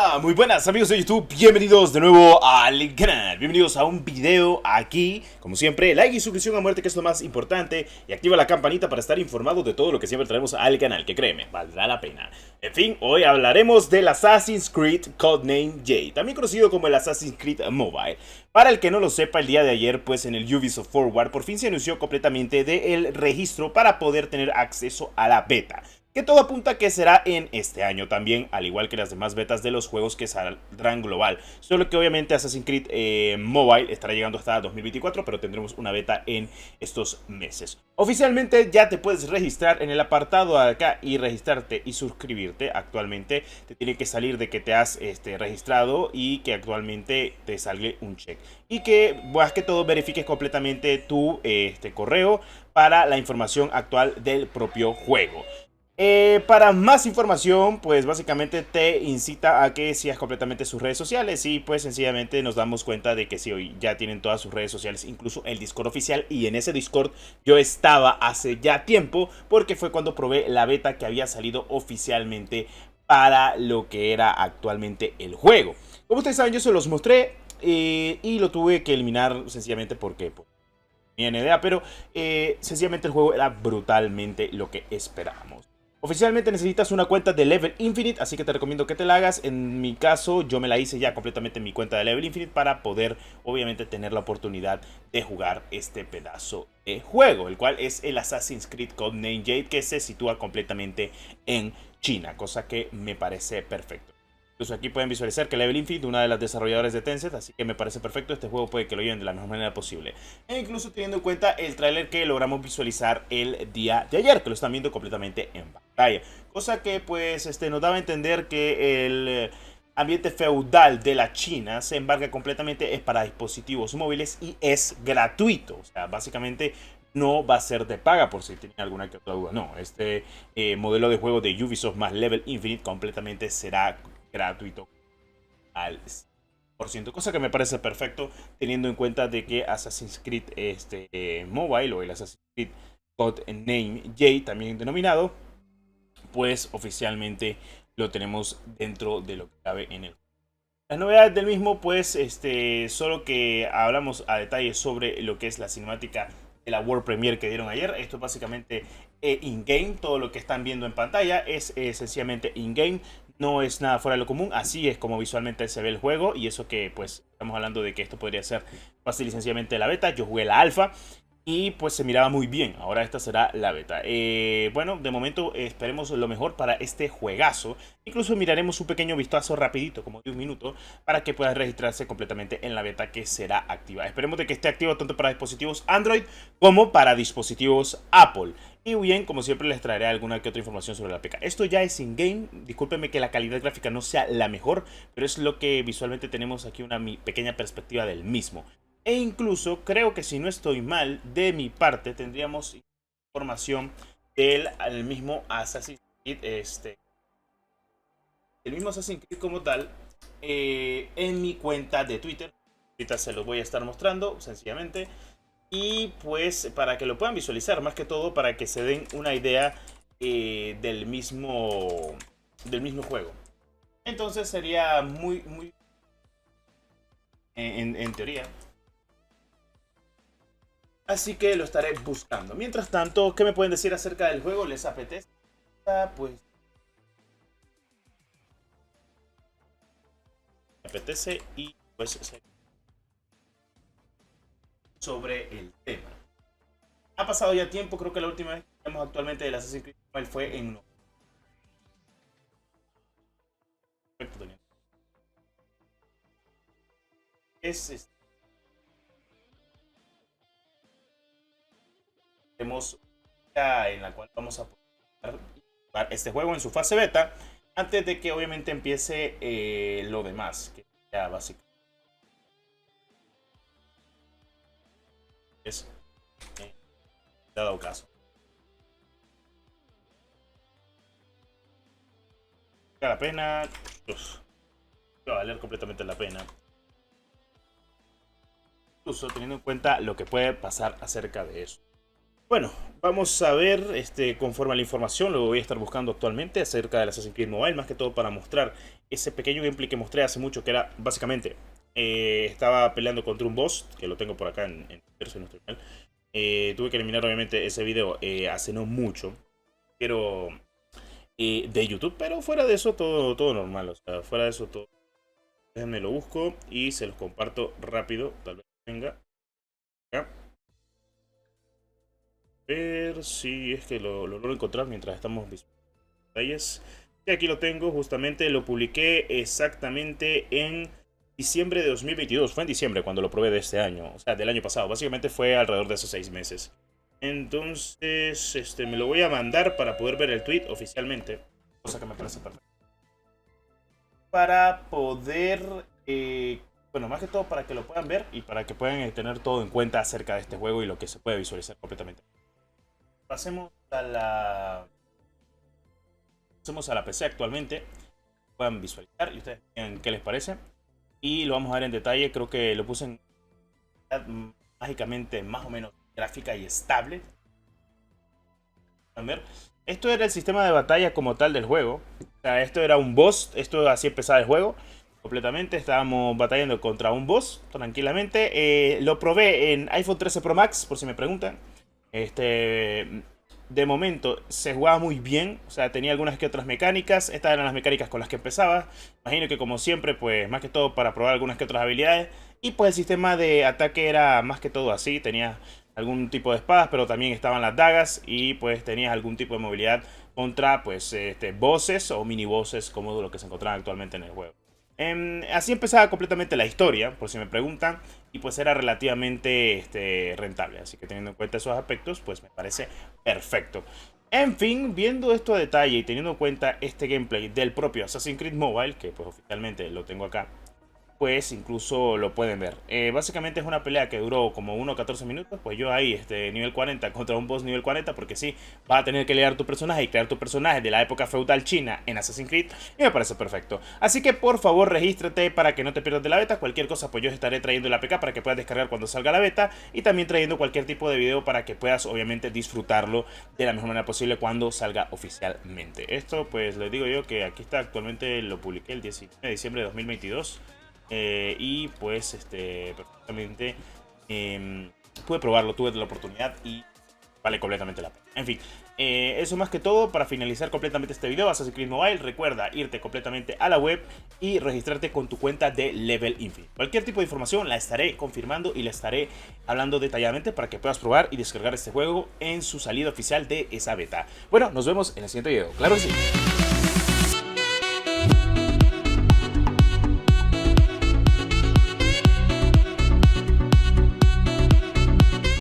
Hola, muy buenas amigos de YouTube, bienvenidos de nuevo al canal, bienvenidos a un video aquí, como siempre, like y suscripción a muerte que es lo más importante y activa la campanita para estar informado de todo lo que siempre traemos al canal, que créeme, valdrá la pena. En fin, hoy hablaremos del Assassin's Creed Codename Jade, también conocido como el Assassin's Creed Mobile. Para el que no lo sepa, el día de ayer, pues en el Ubisoft Forward por fin se anunció completamente del registro para poder tener acceso a la beta, que todo apunta que será en este año también, al igual que las demás betas de los juegos que saldrán global. Solo que obviamente Assassin's Creed Mobile estará llegando hasta 2024, pero tendremos una beta en estos meses. Oficialmente ya te puedes registrar en el apartado de acá y registrarte y suscribirte. Actualmente te tiene que salir de que te has registrado y que actualmente te salga un check. Y que más que todo verifiques completamente tu correo para la información actual del propio juego. Para más información, pues básicamente te incita a que sigas completamente sus redes sociales y pues sencillamente nos damos cuenta de que sí, hoy ya tienen todas sus redes sociales, incluso el Discord oficial, y en ese Discord yo estaba hace ya tiempo porque fue cuando probé la beta que había salido oficialmente para lo que era actualmente el juego. Como ustedes saben, yo se los mostré y lo tuve que eliminar sencillamente porque pues, ni idea, pero sencillamente el juego era brutalmente lo que esperábamos. Oficialmente necesitas una cuenta de Level Infinite, así que te recomiendo que te la hagas. En mi caso, yo me la hice ya completamente en mi cuenta de Level Infinite para poder, obviamente, tener la oportunidad de jugar este pedazo de juego, el cual es el Assassin's Creed Codename Jade, que se sitúa completamente en China, cosa que me parece perfecto. Incluso aquí pueden visualizar que Level Infinite, una de las desarrolladoras de Tencent, así que me parece perfecto. Este juego puede que lo lleven de la mejor manera posible. E incluso teniendo en cuenta el tráiler que logramos visualizar el día de ayer, que lo están viendo completamente en pantalla. Cosa que pues nos daba a entender que el ambiente feudal de la China se embarca completamente es para dispositivos móviles y es gratuito. O sea, básicamente no va a ser de paga, por si tienen alguna que otra duda. No, este modelo de juego de Ubisoft más Level Infinite completamente será gratuito al 100%, cosa que me parece perfecto teniendo en cuenta de que Assassin's Creed Mobile o el Assassin's Creed Codename Jade también denominado, pues oficialmente lo tenemos dentro de lo que cabe en el. Las novedades del mismo, pues, solo que hablamos a detalle sobre lo que es la cinemática de la World Premiere que dieron ayer. Esto es básicamente in-game. Todo lo que están viendo en pantalla es sencillamente in-game. No es nada fuera de lo común. Así es como visualmente se ve el juego. Y eso que, pues, estamos hablando de que esto podría ser fácil y sencillamente la beta. Yo jugué la alfa y pues se miraba muy bien. Ahora esta será la beta. Bueno, de momento esperemos lo mejor para este juegazo. Incluso miraremos un pequeño vistazo rapidito, como de un minuto, para que pueda registrarse completamente en la beta que será activa. Esperemos de que esté activo tanto para dispositivos Android como para dispositivos Apple. Y bien, como siempre les traeré alguna que otra información sobre la PK. Esto ya es in-game. Discúlpenme que la calidad gráfica no sea la mejor, pero es lo que visualmente tenemos aquí, una pequeña perspectiva del mismo. E incluso creo que si no estoy mal, de mi parte tendríamos información del mismo Assassin's Creed, el mismo Assassin's Creed como tal, en mi cuenta de Twitter. Ahorita se los voy a estar mostrando sencillamente. Y pues para que lo puedan visualizar, más que todo para que se den una idea del mismo juego. Entonces sería muy en teoría. Así que lo estaré buscando. Mientras tanto, ¿qué me pueden decir acerca del juego? ¿Les apetece? Pues me apetece y pues sobre el tema. Ha pasado ya tiempo, creo que la última vez que hablamos actualmente del Assassin's Creed Mobile fue en es tenemos en la cual vamos a poder jugar este juego en su fase beta antes de que obviamente empiece lo demás, que ya básicamente es dado caso. ¿Vale la pena? Uf, va a valer completamente la pena. Incluso teniendo en cuenta lo que puede pasar acerca de eso. Bueno, vamos a ver, conforme a la información, lo voy a estar buscando actualmente acerca del Assassin's Creed Mobile, más que todo para mostrar ese pequeño gameplay que mostré hace mucho, que era básicamente, estaba peleando contra un boss, que lo tengo por acá en tercio, no estoy mal. Tuve que eliminar obviamente ese video hace no mucho, pero de YouTube, pero fuera de eso todo normal, o sea, fuera de eso todo. Déjenme lo busco y se los comparto rápido, tal vez venga. Acá. Ver si es que lo logro encontrar mientras estamos viendo detalles. Y aquí lo tengo, justamente lo publiqué exactamente en diciembre de 2022. Fue en diciembre cuando lo probé de este año, o sea, del año pasado. Básicamente fue alrededor de esos 6 meses. Entonces, me lo voy a mandar para poder ver el tweet oficialmente. Cosa que me parece perfecto. Para poder, bueno, más que todo para que lo puedan ver y para que puedan tener todo en cuenta acerca de este juego y lo que se puede visualizar completamente. Pasemos a la PC actualmente. Puedan visualizar y ustedes vean qué les parece. Y lo vamos a ver en detalle. Creo que lo puse en mágicamente más o menos gráfica y estable. Ver. Esto era el sistema de batalla como tal del juego. O sea, esto era un boss. Esto así empezaba el juego. Completamente. Estábamos batallando contra un boss. Tranquilamente. Lo probé en iPhone 13 Pro Max. Por si me preguntan. De momento se jugaba muy bien, o sea, tenía algunas que otras mecánicas. Estas eran las mecánicas con las que empezaba. Imagino que como siempre, pues más que todo para probar algunas que otras habilidades. Y pues el sistema de ataque era más que todo así. Tenías algún tipo de espadas, pero también estaban las dagas. Y pues tenías algún tipo de movilidad contra pues bosses o mini bosses como lo que se encontraban actualmente en el juego. Así empezaba completamente la historia, por si me preguntan, y pues era relativamente rentable. Así que teniendo en cuenta esos aspectos, pues me parece perfecto. En fin, viendo esto a detalle y teniendo en cuenta este gameplay del propio Assassin's Creed Mobile, que pues oficialmente lo tengo acá, pues incluso lo pueden ver. Básicamente es una pelea que duró como 1 o 14 minutos. Pues yo ahí, nivel 40 contra un boss nivel 40, porque sí, vas a tener que crear tu personaje y crear tu personaje de la época feudal china en Assassin's Creed. Y me parece perfecto. Así que por favor regístrate para que no te pierdas de la beta. Cualquier cosa pues yo estaré trayendo el APK para que puedas descargar cuando salga la beta. Y también trayendo cualquier tipo de video para que puedas obviamente disfrutarlo de la mejor manera posible cuando salga oficialmente. Esto pues les digo yo que aquí está, actualmente lo publiqué el 19 de diciembre de 2022. Y pues perfectamente pude probarlo, tuve la oportunidad y vale completamente la pena. En fin, eso más que todo para finalizar completamente este video. Assassin's Creed Mobile, recuerda irte completamente a la web y registrarte con tu cuenta de Level Infinite. Cualquier tipo de información la estaré confirmando y la estaré hablando detalladamente para que puedas probar y descargar este juego en su salida oficial de esa beta. Bueno, nos vemos en el siguiente video, claro que sí.